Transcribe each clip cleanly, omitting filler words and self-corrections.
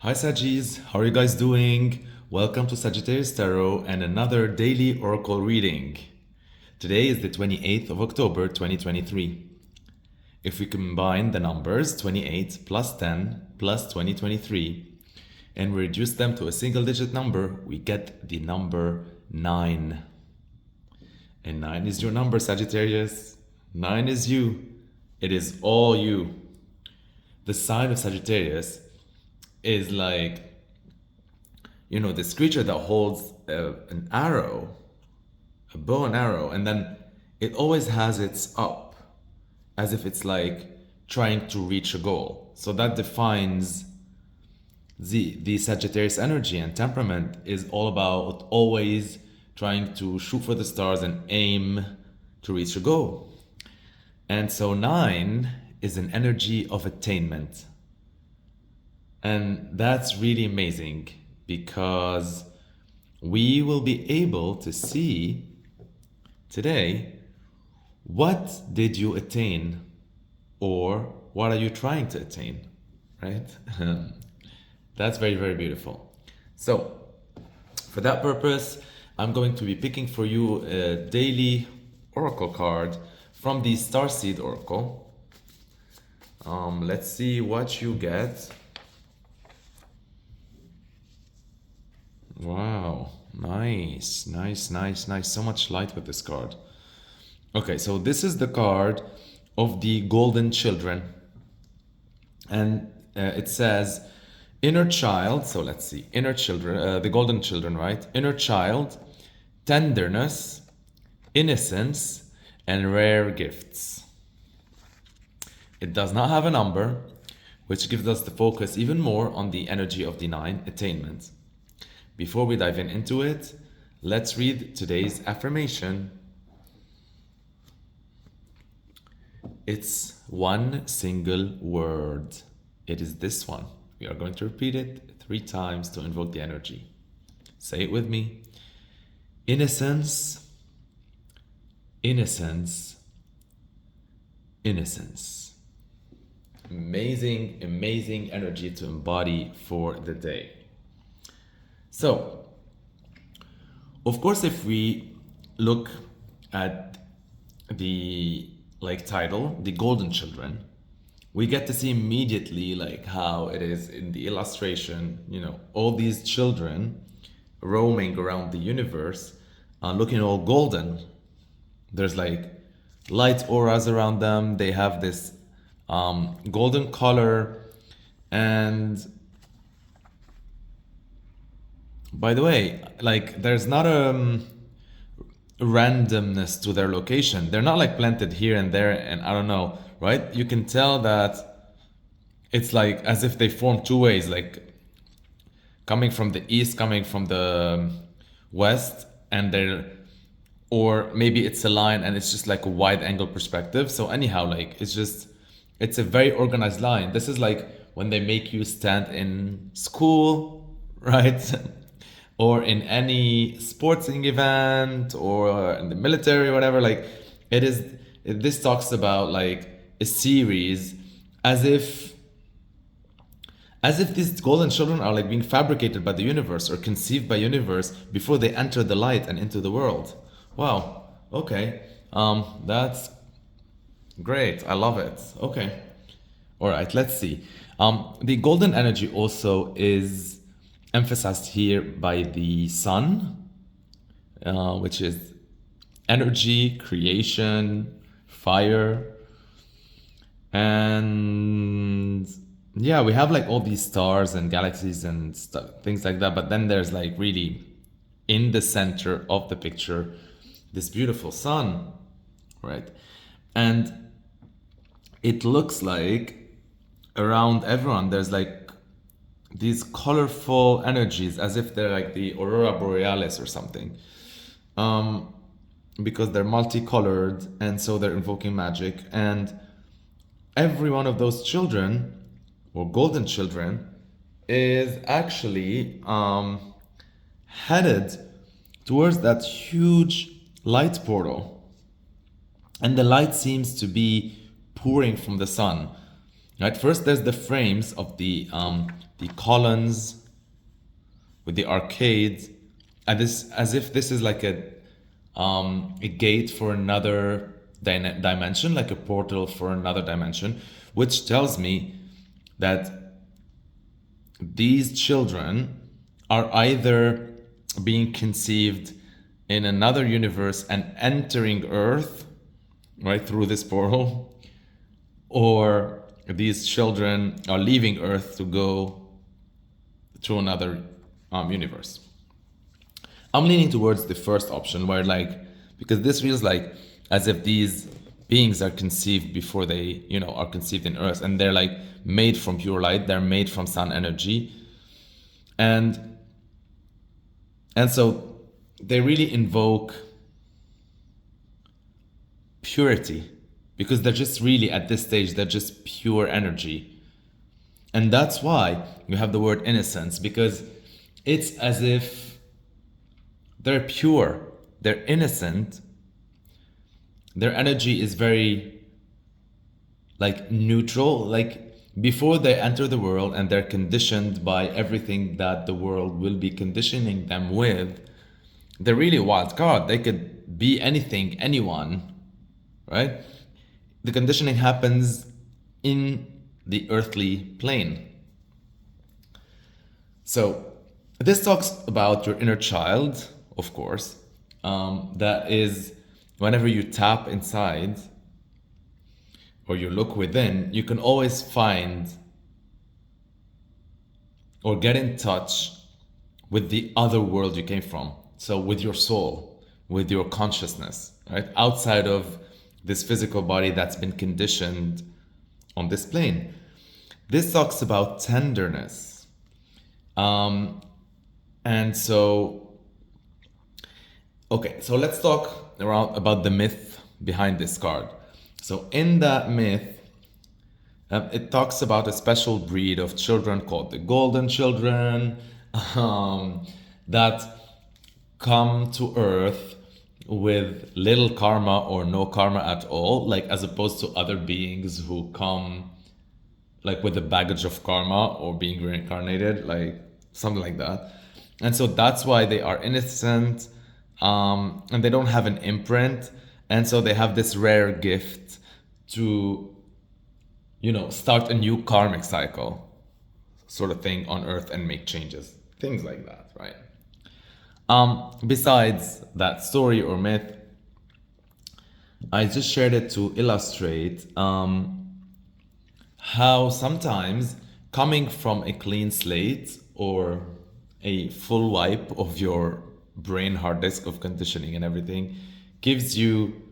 Hi Sagis, how are you guys doing? Welcome to Sagittarius Tarot and another daily oracle reading. Today is the 28th of October 2023. If we combine the numbers 28 plus 10 plus 2023 and we reduce them to a single digit number, we get the number 9. And 9 is your number, Sagittarius. 9 is you. It is all you. The sign of Sagittarius is like, this creature that holds an arrow, a bow and arrow, and then it always has its up, as if it's like trying to reach a goal. So that defines the Sagittarius energy, and temperament is all about always trying to shoot for the stars and aim to reach a goal. And so 9 is an energy of attainment. And that's really amazing because we will be able to see today, what did you attain or what are you trying to attain, right? That's very, very beautiful. So for that purpose, I'm going to be picking for you a daily oracle card from the Starseed Oracle. Let's see what you get. Wow, nice. So much light with this card. Okay, so this is the card of the golden children. And it says, inner child. So let's see, inner children, the golden children, right? Inner child, tenderness, innocence, and rare gifts. It does not have a number, which gives us the focus even more on the energy of the 9, attainment. Before we dive into it, let's read today's affirmation. It's one single word. It is this one. We are going to repeat it 3 times to invoke the energy. Say it with me. Innocence, innocence, innocence. Amazing energy to embody for the day. So, of course, if we look at the title, The Golden Children, we get to see immediately how it is in the illustration, all these children roaming around the universe, looking all golden. There's light auras around them. They have this golden color. And by the way, there's not a randomness to their location. They're not planted here and there and I don't know, right? You can tell that it's as if they form 2 ways, coming from the east, coming from the west, and or maybe it's a line and it's just a wide angle perspective. So anyhow, it's a very organized line. This is when they make you stand in school, right? Or in any sporting event or in the military, whatever, this talks about a series as if these golden children are being fabricated by the universe or conceived by universe before they enter the light and into the world. Wow. Okay. That's great. I love it. Okay. All right. Let's see. The golden energy also is emphasized here by the sun, which is energy, creation, fire. And yeah, we have all these stars and galaxies and stuff, things like that. But then there's really in the center of the picture, this beautiful sun, right? And it looks around everyone, there's these colorful energies as if they're the aurora borealis or something, because they're multicolored and so they're invoking magic. And every one of those children or golden children is actually headed towards that huge light portal, and the light seems to be pouring from the sun. Right, first there's the frames of the the columns, with the arcades, and this as if this is like a gate for another dimension, like a portal for another dimension, which tells me that these children are either being conceived in another universe and entering Earth, right, through this portal, or these children are leaving Earth to go to another universe. I'm leaning towards the first option, where because this feels like as if these beings are conceived before they, are conceived in Earth, and they're made from pure light, they're made from sun energy, and so they really invoke purity, because they're just really, at this stage, they're just pure energy. And that's why you have the word innocence, because it's as if they're pure, they're innocent, their energy is very neutral, before they enter the world and they're conditioned by everything that the world will be conditioning them with. They're really a wild card. They could be anything, anyone, right? The conditioning happens in the earthly plane. So this talks about your inner child, of course. That is, whenever you tap inside or you look within, you can always find or get in touch with the other world you came from. So with your soul, with your consciousness, right? Outside of this physical body that's been conditioned on this plane. This talks about tenderness. And so, okay, so let's talk about the myth behind this card. So in that myth, it talks about a special breed of children called the golden children, that come to Earth with little karma or no karma at all, as opposed to other beings who come with a baggage of karma or being reincarnated, something like that. And so that's why they are innocent, and they don't have an imprint, and so they have this rare gift to start a new karmic cycle sort of thing on Earth and make changes, things like that, right? Besides that story or myth, I just shared it to illustrate how sometimes coming from a clean slate or a full wipe of your brain hard disk of conditioning and everything gives you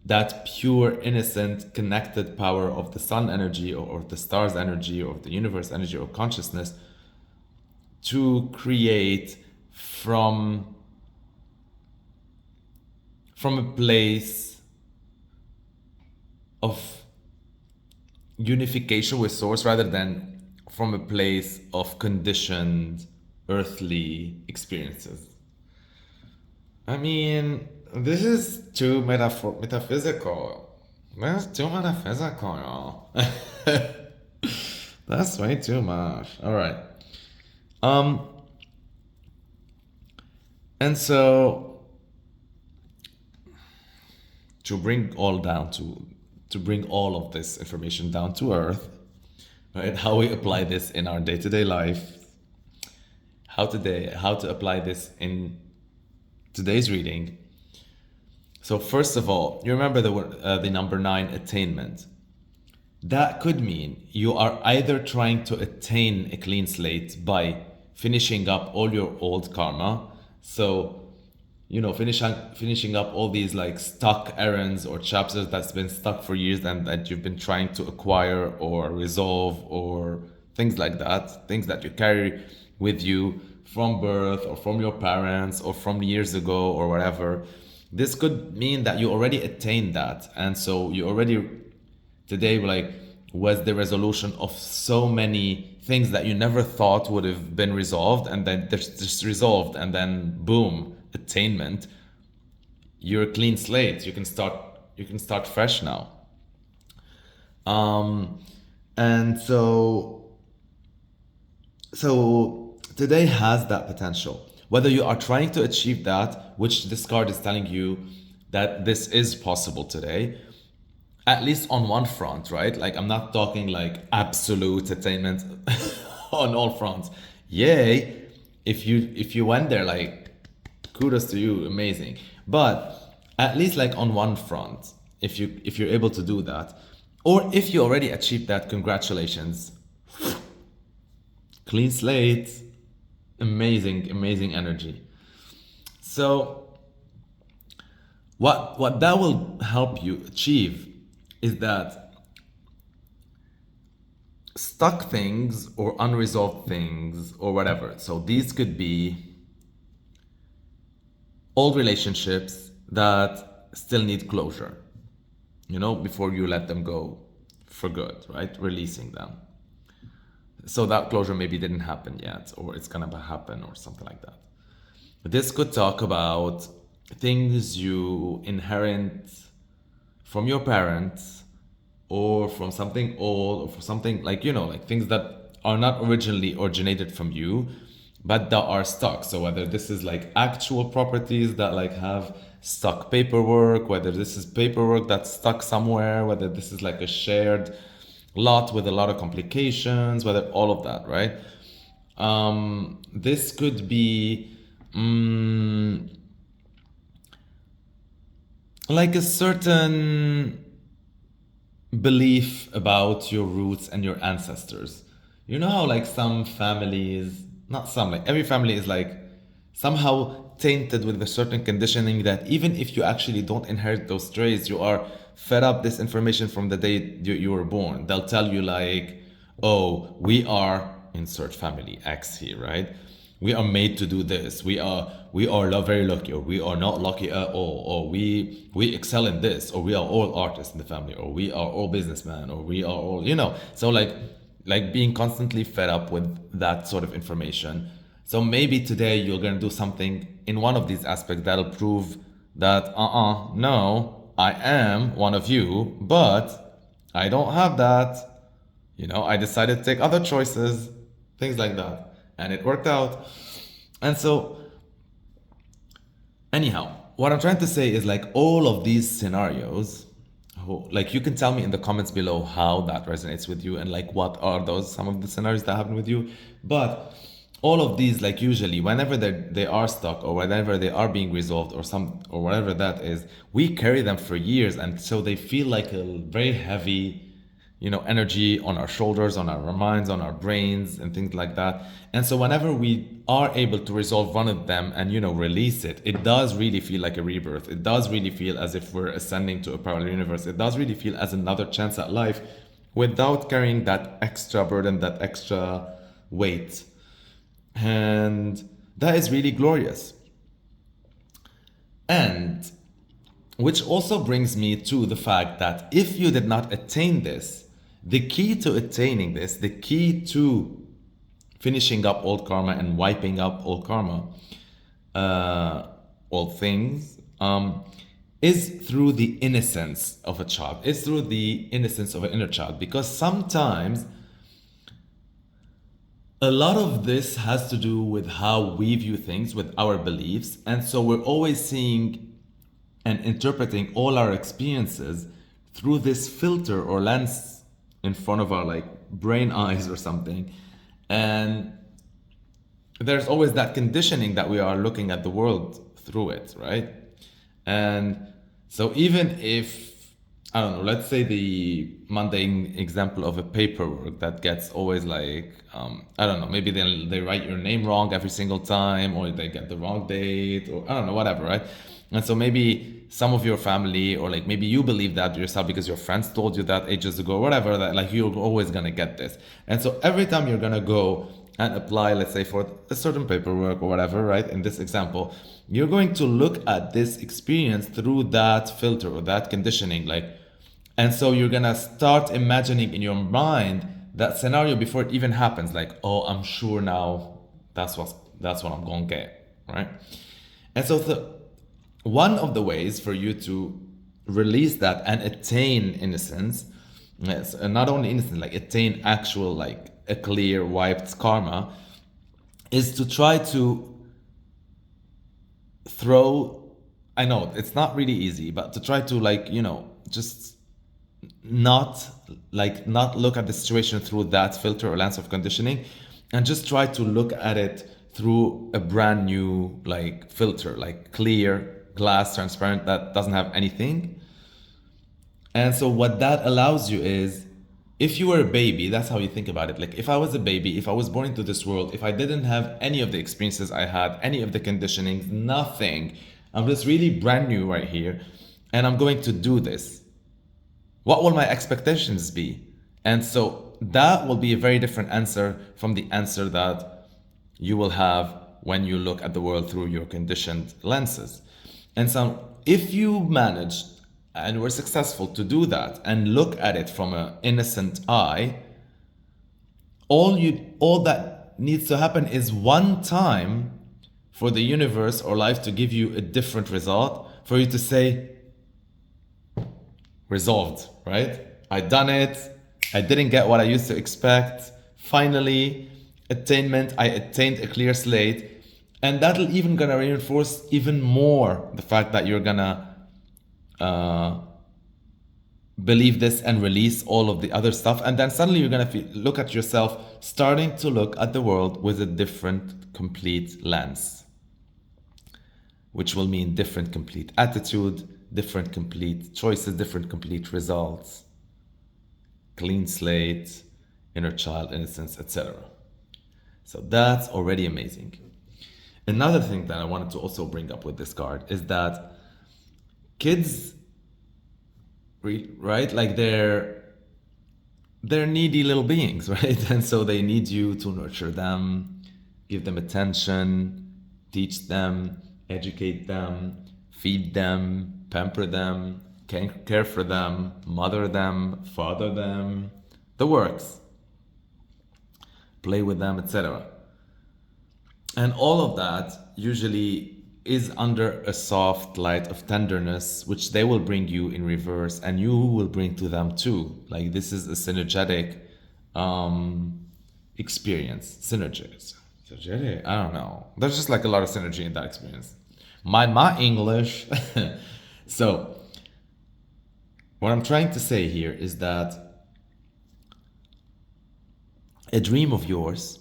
that pure, innocent, connected power of the sun energy or the stars energy or the universe energy or consciousness to create from a place of unification with source, rather than from a place of conditioned earthly experiences. I mean, this is too metaphysical. That's too metaphysical, y'all. That's way too much. All right. And so to bring all of this information down to earth, right? How we apply this in our day-to-day life, how to apply this in today's reading. So first of all, you remember the number 9, attainment. That could mean you are either trying to attain a clean slate by finishing up all your old karma. So, finishing up all these stuck errands or chapters that's been stuck for years and that you've been trying to acquire or resolve or things like that, things that you carry with you from birth or from your parents or from years ago or whatever. This could mean that you already attained that. And so you already today was the resolution of so many things that you never thought would have been resolved, and then they're just resolved, and then boom, attainment. You're a clean slate. You can start fresh now. And so So today has that potential. Whether you are trying to achieve that, which this card is telling you that this is possible today, at least on one front, right? Like I'm not talking like absolute attainment on all fronts. Yay, if you went there, like kudos to you, amazing. But at least like on one front, if you're able to do that, or if you already achieved that, congratulations. Clean slate, amazing energy. So what that will help you achieve is that stuck things or unresolved things or whatever. So these could be old relationships that still need closure, before you let them go for good, right? Releasing them. So that closure maybe didn't happen yet, or it's gonna happen, or something like that. This could talk about things you inherit from your parents, or from something old, or from something like, like things that are not originally originated from you, but that are stuck. So whether this is like actual properties that like have stuck paperwork, whether this is paperwork that's stuck somewhere, whether this is like a shared lot with a lot of complications, whether all of that, right? This could be like a certain belief about your roots and your ancestors. You know how like some families, not some, like every family is like somehow tainted with a certain conditioning that even if you actually don't inherit those traits, you are fed up this information from the day you were born. They'll tell you like, oh, we are insert family X here, right? We are made to do this. We are not very lucky, or we are not lucky at all, or we excel in this, or we are all artists in the family, or we are all businessmen, or we are all, so like being constantly fed up with that sort of information. So maybe today you're gonna do something in one of these aspects that'll prove that no, I am one of you, but I don't have that. I decided to take other choices, things like that. And it worked out. And so, anyhow, what I'm trying to say is like all of these scenarios, like you can tell me in the comments below how that resonates with you and like what are those, some of the scenarios that happen with you. But all of these, like usually whenever they are stuck or whenever they are being resolved or whatever that is, we carry them for years. And so they feel like a very heavy energy on our shoulders, on our minds, on our brains, and things like that. And so whenever we are able to resolve one of them and release it, it does really feel like a rebirth. It does really feel as if we're ascending to a parallel universe. It does really feel as another chance at life without carrying that extra burden, that extra weight. And that is really glorious. And which also brings me to the fact that if you did not attain this, the key to attaining this, the key to finishing up old karma and wiping up old karma, old things, is through the innocence of a child. It's through the innocence of an inner child. Because sometimes a lot of this has to do with how we view things, with our beliefs. And so we're always seeing and interpreting all our experiences through this filter or lens in front of our like brain eyes or something. And there's always that conditioning that we are looking at the world through it, right? And so even if, I don't know, let's say the mundane example of a paperwork that gets always like, I don't know, maybe they write your name wrong every single time, or they get the wrong date, or I don't know, whatever, right? And so maybe some of your family, or like maybe you believe that yourself because your friends told you that ages ago, whatever, that like you're always gonna get this. And so every time you're gonna go and apply, let's say for a certain paperwork or whatever, right? In this example, you're going to look at this experience through that filter or that conditioning, like, and so you're gonna start imagining in your mind that scenario before it even happens, like, oh, I'm sure now that's what I'm gonna get, right? And so one of the ways for you to release that and attain innocence, yes, and not only innocence, like attain actual like a clear wiped karma, is to try to throw, I know it's not really easy, but to try to, like, you know, just not look at the situation through that filter or lens of conditioning, and just try to look at it through a brand new, like, filter, like clear glass, transparent, that doesn't have anything. And so what that allows you is, if you were a baby, that's how you think about it. Like, if I was a baby, if I was born into this world, if I didn't have any of the experiences I had, any of the conditionings, nothing, I'm just really brand new right here, and I'm going to do this, what will my expectations be? And so that will be a very different answer from the answer that you will have when you look at the world through your conditioned lenses. And so if you managed and were successful to do that and look at it from an innocent eye, all that needs to happen is one time for the universe or life to give you a different result, for you to say, resolved, right? I done it. I didn't get what I used to expect. Finally, attainment. I attained a clear slate. And that'll even gonna reinforce even more the fact that you're gonna believe this and release all of the other stuff. And then suddenly you're gonna look at yourself starting to look at the world with a different, complete lens, which will mean different, complete attitude, different, complete choices, different, complete results, clean slate, inner child innocence, etc. So that's already amazing. Another thing that I wanted to also bring up with this card is that kids, right, like they're needy little beings, right? And so they need you to nurture them, give them attention, teach them, educate them, feed them, pamper them, care for them, mother them, father them, the works, play with them, etc. And all of that usually is under a soft light of tenderness, which they will bring you in reverse, and you will bring to them too. Like, this is a synergetic experience. Synergetic? I don't know. There's just like a lot of synergy in that experience. My English. So, what I'm trying to say here is that a dream of yours,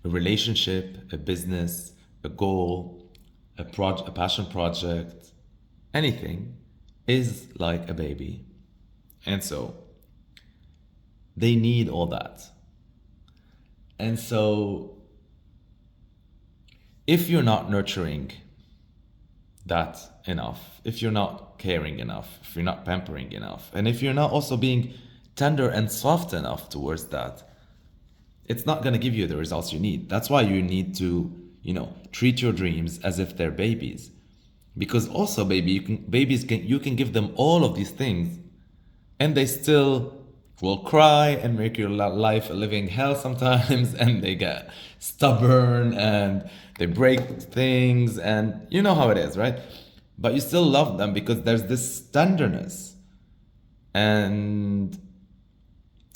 a relationship, a business, a goal, a passion project, anything, is like a baby. And so they need all that. And so if you're not nurturing that enough, if you're not caring enough, if you're not pampering enough, and if you're not also being tender and soft enough towards that, it's not going to give you the results you need. That's why you need to, treat your dreams as if they're babies. Because also, you can give them all of these things, and they still will cry and make your life a living hell sometimes, and they get stubborn and they break things, and you know how it is, right? But you still love them because there's this tenderness. And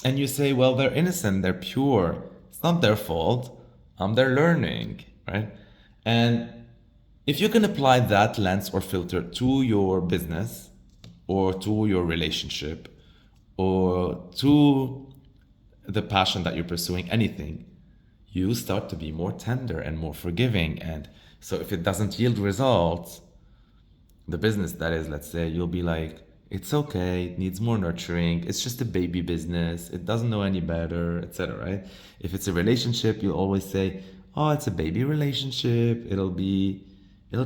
you say, well, they're innocent, they're pure. It's not their fault. They're learning, right? And if you can apply that lens or filter to your business or to your relationship or to the passion that you're pursuing, anything, you start to be more tender and more forgiving. And so if it doesn't yield results, the business, that is, let's say, you'll be like, it's okay, it needs more nurturing, it's just a baby business, it doesn't know any better, etc. Right? If it's a relationship, you'll always say, oh, it's a baby relationship, it'll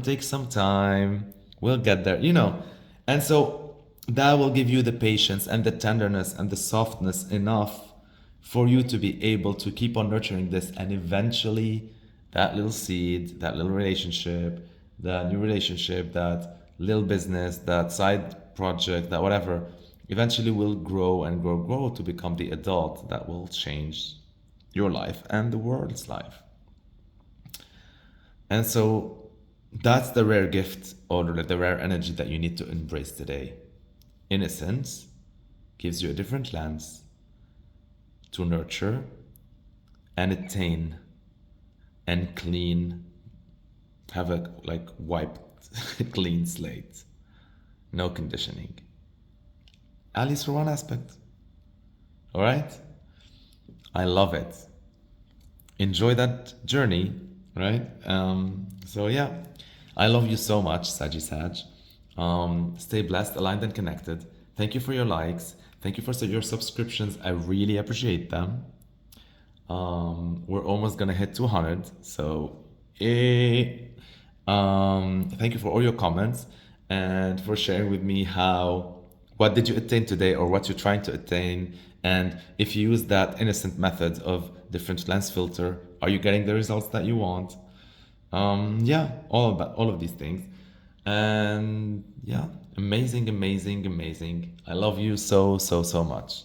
take some time, we'll get there, And so that will give you the patience and the tenderness and the softness enough for you to be able to keep on nurturing this, and eventually that little seed, that little relationship, that new relationship, that little business, that side project, that whatever, eventually will grow and grow to become the adult that will change your life and the world's life. And so that's the rare gift, or the rare energy that you need to embrace today. Innocence gives you a different lens to nurture, and attain and clean, have a like wiped clean slate, no conditioning, at least for one aspect. All right, I love it. Enjoy that journey, right? So yeah, I love you so much, Saggy Sag. Stay blessed, aligned, and connected. Thank you for your likes. Thank you for your subscriptions. I really appreciate them. We're almost gonna hit 200, so thank you for all your comments and for sharing with me what did you attain today or what you're trying to attain, and if you use that innocent method of different lens filter, are you getting the results that you want? Yeah, all of these things, and yeah, amazing, amazing, amazing. I love you so so so much.